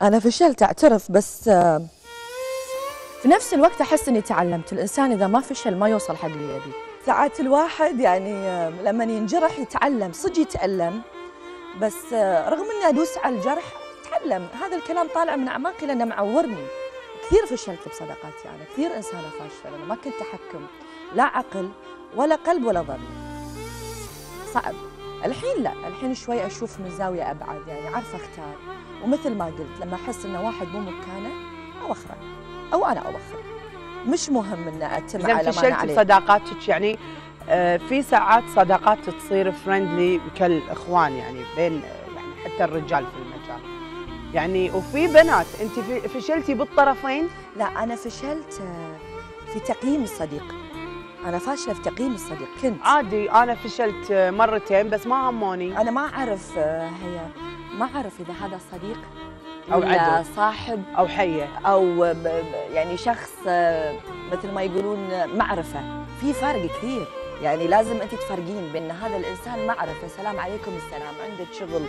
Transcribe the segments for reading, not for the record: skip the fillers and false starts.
أنا فشلت أعترف، بس في نفس الوقت أحس إني تعلمت. الإنسان إذا ما فشل ما يوصل حق اللي يبي. ساعات الواحد يعني لما ينجرح يتعلم، صدق يتألم، بس رغم إني أدوس على الجرح أتعلم. هذا الكلام طالع من أعماقي لأنه معورني. كثير فشلت بصداقاتي أنا، كثير إنسانة فاشلة، أنا ما كنت أحكم لا عقل ولا قلب ولا ضمير. صعب. الحين لا، الحين شوي أشوف من زاوية أبعد، يعني عارفة أختار. ومثل ما قلت لما أحس إن واحد مو مكانه أوخره، أو أنا أوخره، مش مهم إن أتم على ما أنا فشلت عليه. بصداقاتك يعني؟ في ساعات صداقات تصير فريندلي كالإخوان، يعني بين يعني حتى الرجال في المجال يعني، وفي بنات. أنت فشلتي بالطرفين؟ لا، أنا فشلت في تقييم الصديق. أنا فاشلة في تقييم الصديق. كنت عادي، أنا فشلت مرتين بس ما هموني. أنا ما أعرف ما أعرف إذا هذا صديق أو ولا عدو صاحب أو حية أو يعني شخص مثل ما يقولون معرفة. في فرق كثير، يعني لازم أنت تفرقين بين هذا الإنسان معرفة، سلام عليكم السلام، عندك شغل،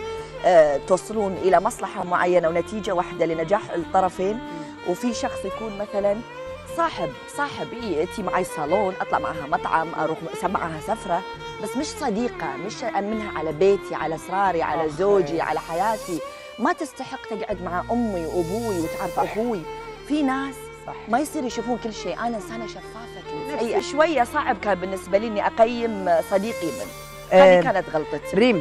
توصلون إلى مصلحة معينة ونتيجة واحدة لنجاح الطرفين. وفي شخص يكون مثلا صاحب انت معي صالون، اطلع معها مطعم، اروح معها سفره، بس مش صديقه، مش امنها على بيتي، على اسراري، على زوجي، على حياتي. ما تستحق تقعد مع امي وابوي وتعرف اخوي. في ناس ما يصير يشوفون كل شيء. انا انسانه شفافه، اي شويه صعب كان بالنسبه لي اني اقيم صديقي من. هذه كانت غلطتي. ريم،